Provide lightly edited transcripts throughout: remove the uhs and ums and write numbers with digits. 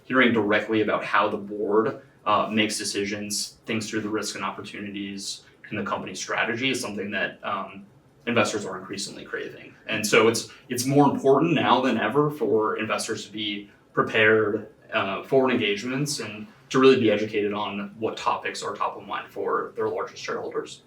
hearing directly about how the board makes decisions, thinks through the risks and opportunities in the company's strategy is something that investors are increasingly craving. And so it's more important now than ever for investors to be prepared for engagements and to really be educated on what topics are top of mind for their largest shareholders.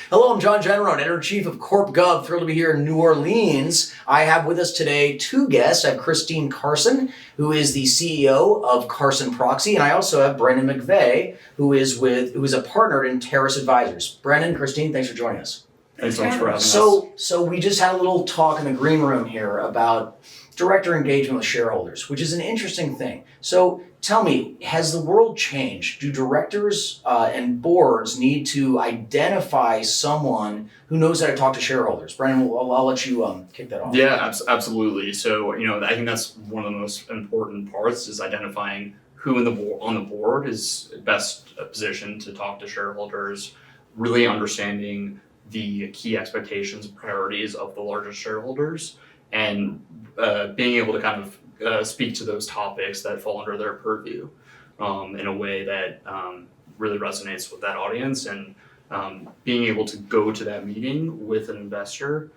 Hello, I'm John Generone, Editor-in-Chief of CorpGov. Thrilled to be here in New Orleans. I have with us today two guests. I have Christine Carson, who is the CEO of Carson Proxy, and I also have Brendan McVeigh, who is a partner at Anteris Advisors. Brendan, Christine, thanks for joining us. Thanks so much for having us. So we just had a little talk in the green room here about director engagement with shareholders, which is an interesting thing. So tell me, has the world changed? Do directors and boards need to identify someone who knows how to talk to shareholders? Brendan, I'll let you kick that off. Yeah, absolutely. So, I think that's one of the most important parts is identifying who on the board is best positioned to talk to shareholders, really understanding the key expectations and priorities of the largest shareholders, and being able to kind of speak to those topics that fall under their purview in a way that really resonates with that audience, and being able to go to that meeting with an investor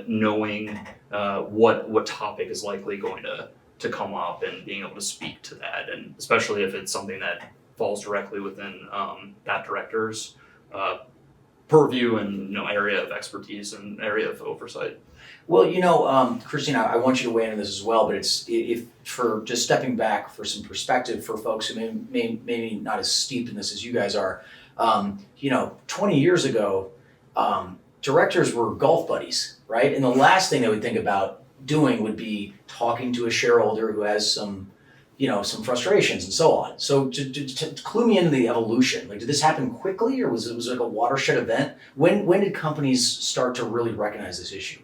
knowing what topic is likely going to come up and being able to speak to that, and especially if it's something that falls directly within that director's purview and area of expertise and area of oversight. Well, Christine, I want you to weigh in on this as well, but if for just stepping back for some perspective for folks who may maybe not as steeped in this as you guys are, 20 years ago, directors were golf buddies, right? And the last thing they would think about doing would be talking to a shareholder who has some frustrations and so on. So to clue me into the evolution, did this happen quickly, or was it like a watershed event? When did companies start to really recognize this issue?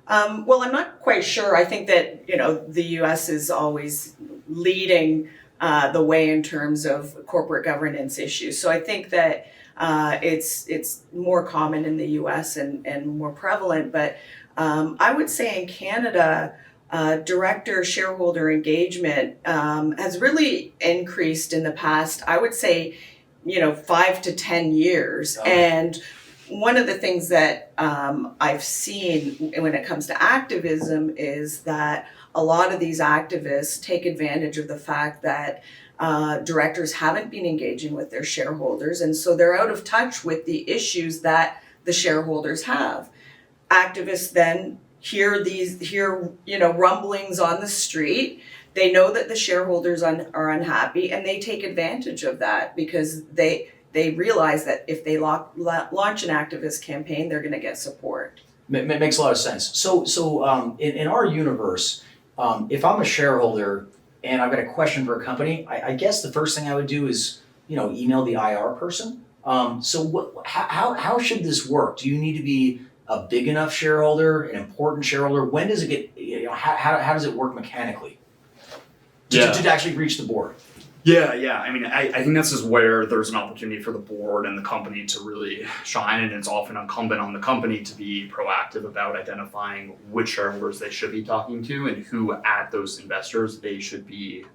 Well, I'm not quite sure. I think that, the U.S. is always leading the way in terms of corporate governance issues. So I think that it's more common in the U.S. and more prevalent. But I would say in Canada, director shareholder engagement has really increased in the past, I would say, 5 to 10 years. Oh. And one of the things that I've seen when it comes to activism is that a lot of these activists take advantage of the fact that directors haven't been engaging with their shareholders, and so they're out of touch with the issues that the shareholders have. Activists then hear rumblings on the street. They know that the shareholders are unhappy, and they take advantage of that because they realize that if they launch an activist campaign, they're going to get support. Makes a lot of sense. So in our universe, if I'm a shareholder and I've got a question for a company, I guess the first thing I would do is email the IR person. How should this work? Do you need to be a big enough shareholder, an important shareholder? When does it get? How does it work mechanically to actually reach the board? Yeah. I think this is where there's an opportunity for the board and the company to really shine, and it's often incumbent on the company to be proactive about identifying which shareholders they should be talking to and who at those investors they should be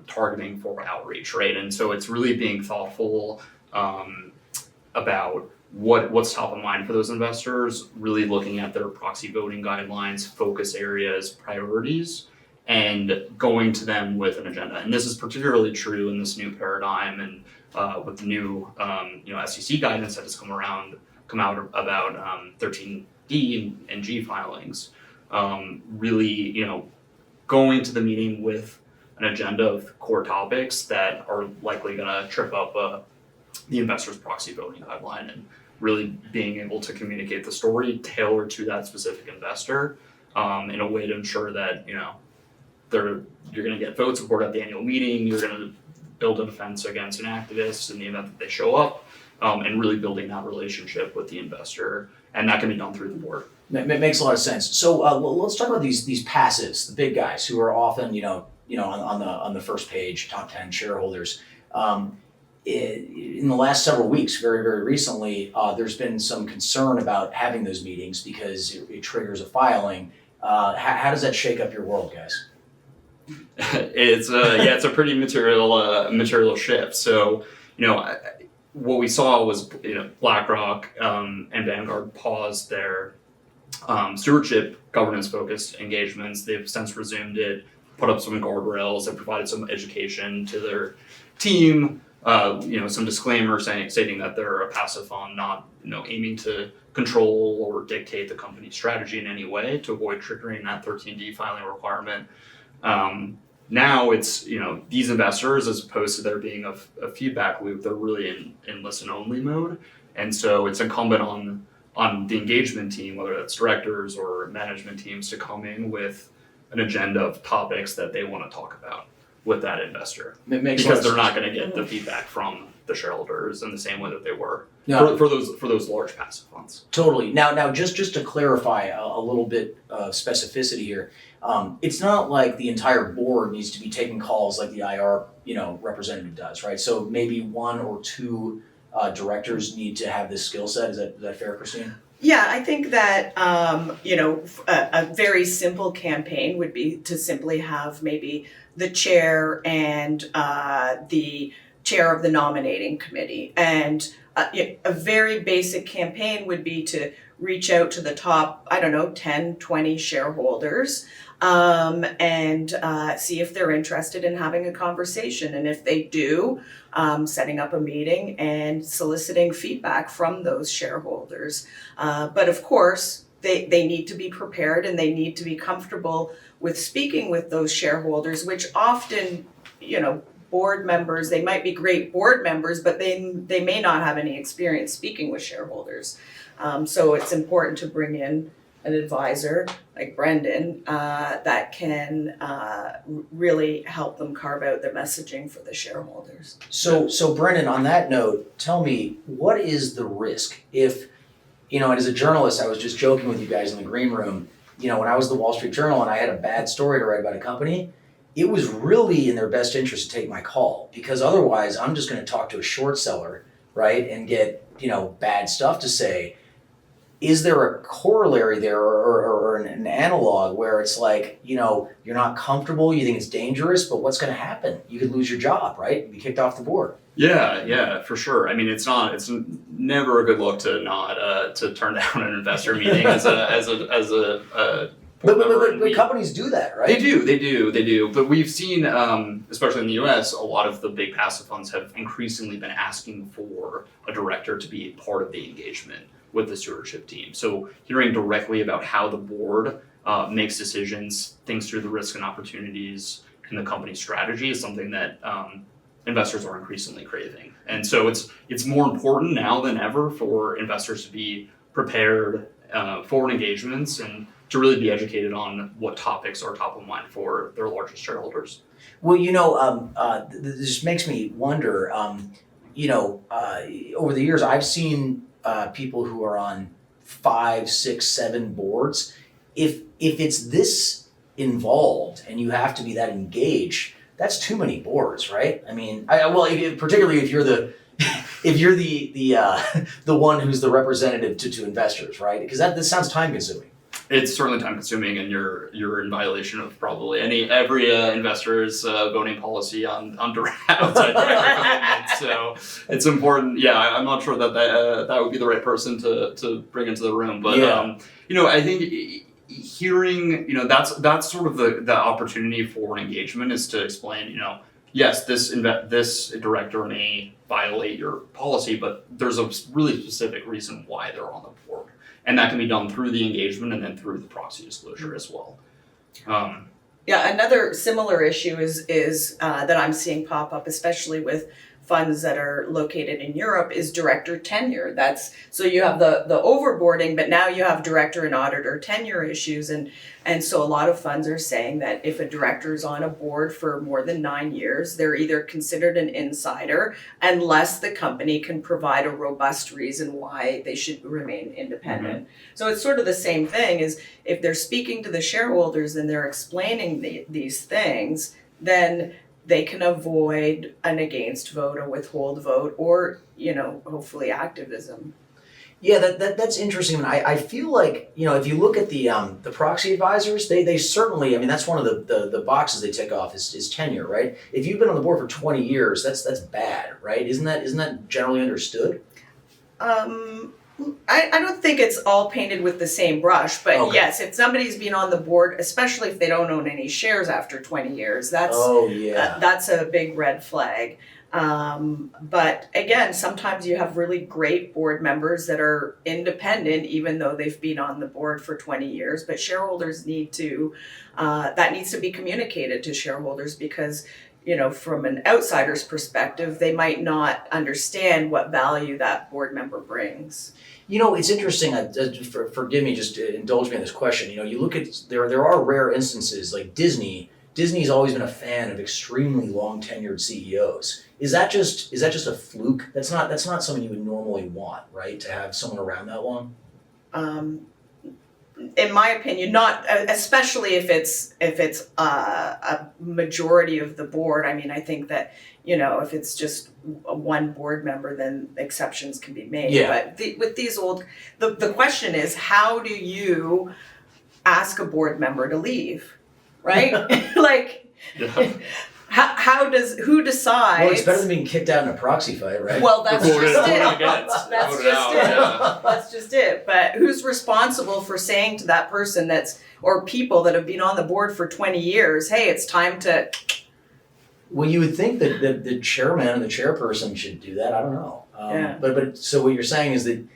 targeting for outreach, right? And so it's really being thoughtful about what's top of mind for those investors, really looking at their proxy voting guidelines, focus areas, priorities, and going to them with an agenda. And this is particularly true in this new paradigm and with the new SEC guidance that has come out about 13D and G filings. Really, going to the meeting with an agenda of core topics that are likely going to trip up the investor's proxy voting guideline, and really being able to communicate the story tailored to that specific investor in a way to ensure that you're going to get vote support at the annual meeting. You're going to build a defense against an activist in the event that they show up, and really building that relationship with the investor, and that can be done through the board. It makes a lot of sense. So let's talk about these passives, the big guys who are often on the first page, top 10 shareholders. In the last several weeks, very, very recently, there's been some concern about having those meetings because it triggers a filing. How does that shake up your world, guys? It's a pretty material shift. So, what we saw was, BlackRock and Vanguard paused their stewardship governance focused engagements. They've since resumed it, put up some guardrails, and provided some education to their team. Some disclaimer stating that they're a passive fund, not aiming to control or dictate the company's strategy in any way to avoid triggering that 13D filing requirement. Now it's these investors, as opposed to there being a feedback loop, they're really in listen only mode, and so it's incumbent on the engagement team, whether that's directors or management teams, to come in with an agenda of topics that they want to talk about with that investor, because they're not going to get the feedback from the shareholders in the same way that they were for those large passive funds. Totally. Now, just to clarify a little bit of specificity here, it's not like the entire board needs to be taking calls like the IR representative does, right? So maybe one or two directors need to have this skill set. Is that fair, Christine? Yeah, I think that a very simple campaign would be to simply have maybe the chair and the chair of the nominating committee. And a very basic campaign would be to reach out to the top, 10, 20 shareholders and see if they're interested in having a conversation. And if they do, setting up a meeting and soliciting feedback from those shareholders. But of course, they need to be prepared and they need to be comfortable with speaking with those shareholders, which often, board members, they might be great board members, but they may not have any experience speaking with shareholders. So it's important to bring in an advisor like Brendan that can really help them carve out their messaging for the shareholders. So Brendan, on that note, tell me, what is the risk if, and as a journalist, I was just joking with you guys in the green room, when I was at the Wall Street Journal and I had a bad story to write about a company, it was really in their best interest to take my call, because otherwise I'm just going to talk to a short seller, right, and get, bad stuff to say. Is there a corollary there or an analog where it's like, you're not comfortable, you think it's dangerous, but what's going to happen? You could lose your job, right? Be kicked off the board. Yeah, for sure. I mean, it's never a good look to not to turn down an investor meeting as a But companies do that, right? They do. But we've seen, especially in the US, a lot of the big passive funds have increasingly been asking for a director to be a part of the engagement with the stewardship team. So hearing directly about how the board makes decisions, thinks through the risks and opportunities in the company's strategy is something that investors are increasingly craving. And so it's more important now than ever for investors to be prepared for engagements and to really be educated on what topics are top of mind for their largest shareholders. Well, this makes me wonder, over the years I've seen people who are on 5, 6, 7 boards. If it's this involved and you have to be that engaged, that's too many boards, right? I mean, particularly if you're the the one who's the representative to investors, right? Because this sounds time consuming. It's certainly time consuming, and you're in violation of probably every investor's voting policy on outside director commitments. So it's important. Yeah, I'm not sure that would be the right person to bring into the room, but I think hearing that's sort of the opportunity for an engagement is to explain yes, this director may violate your policy, but there's a really specific reason why they're on the board. And that can be done through the engagement and then through the proxy disclosure as well. Another similar issue is that I'm seeing pop up, especially with funds that are located in Europe, is director tenure. So you have the overboarding, but now you have director and auditor tenure issues, and so a lot of funds are saying that if a director is on a board for more than 9 years, they're either considered an insider unless the company can provide a robust reason why they should remain independent. Mm-hmm. So it's sort of the same thing, is if they're speaking to the shareholders and they're explaining these things, then they can avoid an against vote, a withhold vote, or, hopefully activism. Yeah, that's interesting. And I feel like, if you look at the proxy advisors, they certainly, that's one of the boxes they tick off is tenure, right? If you've been on the board for 20 years, that's bad, right? Isn't that generally understood? I don't think it's all painted with the same brush, but Okay. yes, if somebody's been on the board, especially if they don't own any shares after 20 years, that's a big red flag. But again, sometimes you have really great board members that are independent, even though they've been on the board for 20 years. But shareholders that needs to be communicated to shareholders because, from an outsider's perspective, they might not understand what value that board member brings. It's interesting. Forgive me, just indulge me in this question. You look at there are rare instances like Disney. Disney's always been a fan of extremely long tenured CEOs. Is that just a fluke? That's not something you would normally want, right? To have someone around that long. In my opinion, not especially if it's a majority of the board. I think that if it's just one board member, then exceptions can be made. Yeah. But with these the question is, how do you ask a board member to leave, right? Yeah. Who decides? Well, it's better than being kicked out in a proxy fight, right? Well, that's just it. That's That's just it. But who's responsible for saying to that person or people that have been on the board for 20 years, hey, it's time to... Well, you would think that the chairman and the chairperson should do that. I don't know. Yeah. But so what you're saying is that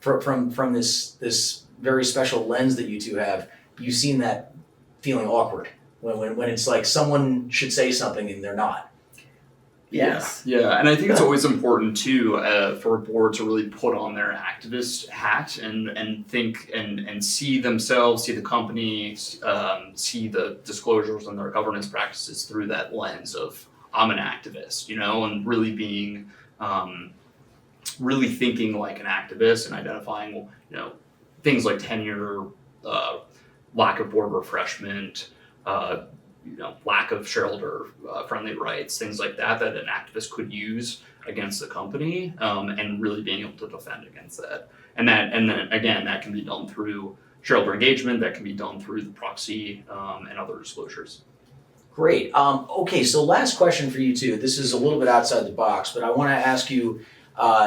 from this very special lens that you two have, you've seen that feeling awkward when it's like someone should say something and they're not. Yes. Yeah, and I think it's always important too for a board to really put on their activist hat and think and see themselves, see the company, see the disclosures and their governance practices through that lens of I'm an activist, and really being really thinking like an activist and identifying things like tenure, lack of board refreshment. Lack of shareholder friendly rights, things like that an activist could use against the company, and really being able to defend against that. And then again, that can be done through shareholder engagement, that can be done through the proxy and other disclosures. Great. Okay, so last question for you two. This is a little bit outside the box, but I want to ask you,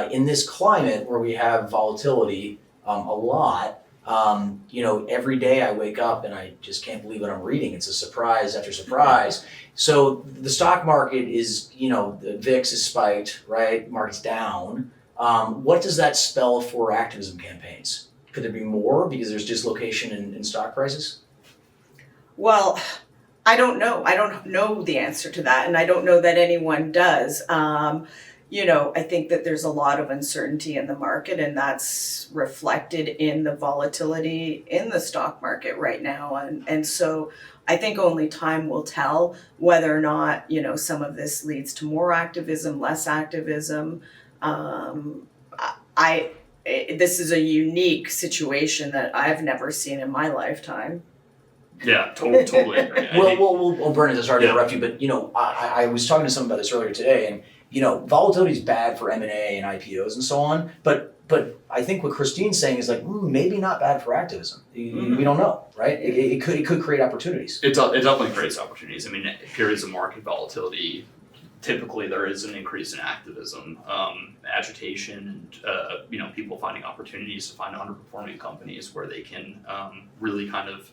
in this climate where we have volatility a lot, every day I wake up and I just can't believe what I'm reading. It's a surprise after surprise. So the stock market is, the VIX is spiked, right? Market's down. What does that spell for activism campaigns? Could there be more because there's dislocation in stock prices? Well, I don't know. I don't know the answer to that, and I don't know that anyone does. I think that there's a lot of uncertainty in the market, and that's reflected in the volatility in the stock market right now. And so I think only time will tell whether or not, some of this leads to more activism, less activism. This is a unique situation that I've never seen in my lifetime. Yeah, totally agree. Well, Bernard, sorry to interrupt you, but I was talking to someone about this earlier today, and volatility is bad for M&A and IPOs and so on, but I think what Christine's saying is like, maybe not bad for activism. We don't know, right? It could create opportunities. It definitely creates opportunities. Periods of market volatility, typically there is an increase in activism, agitation, and people finding opportunities to find underperforming companies where they can really kind of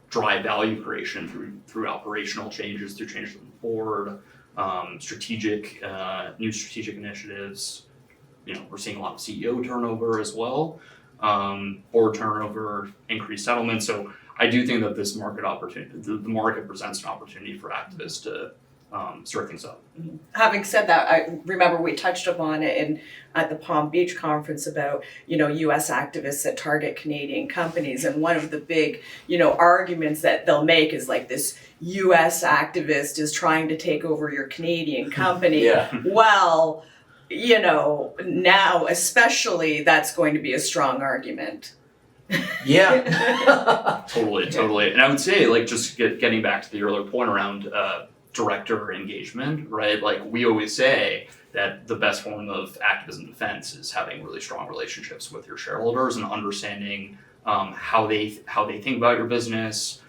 drive value creation through operational changes, through changes in the board. New strategic initiatives. We're seeing a lot of CEO turnover as well, board turnover, increased settlements. So I do think that this market opportunity, the market presents an opportunity for activists to stir things up. Having said that, I remember we touched upon it at the Palm Beach conference about, U.S. activists that target Canadian companies. And one of the big, arguments that they'll make is like this U.S. activist is trying to take over your Canadian company. Yeah. Well, now especially that's going to be a strong argument. Yeah. Totally. And I would say, like, just getting back to the earlier point around director engagement, right? Like, we always say that the best form of activism defense is having really strong relationships with your shareholders and understanding how they think about your business,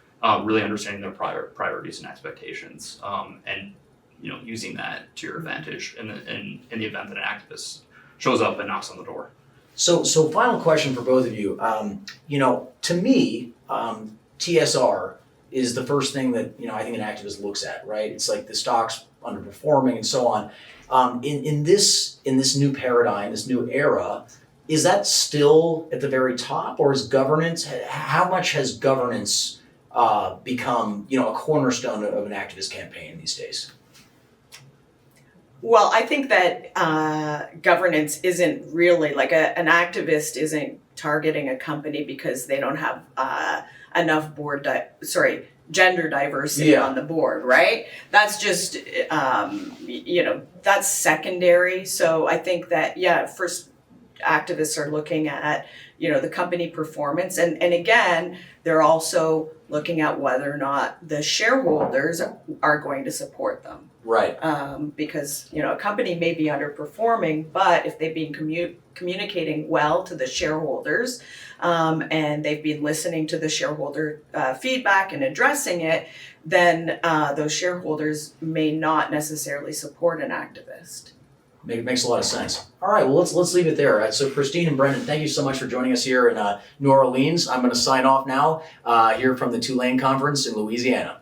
really understanding their priorities and expectations, and using that to your advantage in the event that an activist shows up and knocks on the door. So final question for both of you. To me, TSR is the first thing that I think an activist looks at, right? It's like the stock's underperforming and so on. In this new paradigm, this new era, is that still at the very top, or is governance? How much has governance become a cornerstone of an activist campaign these days? Well, I think that governance isn't really like an activist isn't targeting a company because they don't have enough gender diversity on the board, right? That's just that's secondary. So I think that first activists are looking at the company performance, and again they're also looking at whether or not the shareholders are going to support them. Right. Because a company may be underperforming, but if they've been communicating well to the shareholders, and they've been listening to the shareholder feedback and addressing it, then those shareholders may not necessarily support an activist. Makes a lot of sense. All right, well, let's leave it there. So Christine and Brendan, thank you so much for joining us here in New Orleans. I'm going to sign off now here from the Tulane Conference in Louisiana.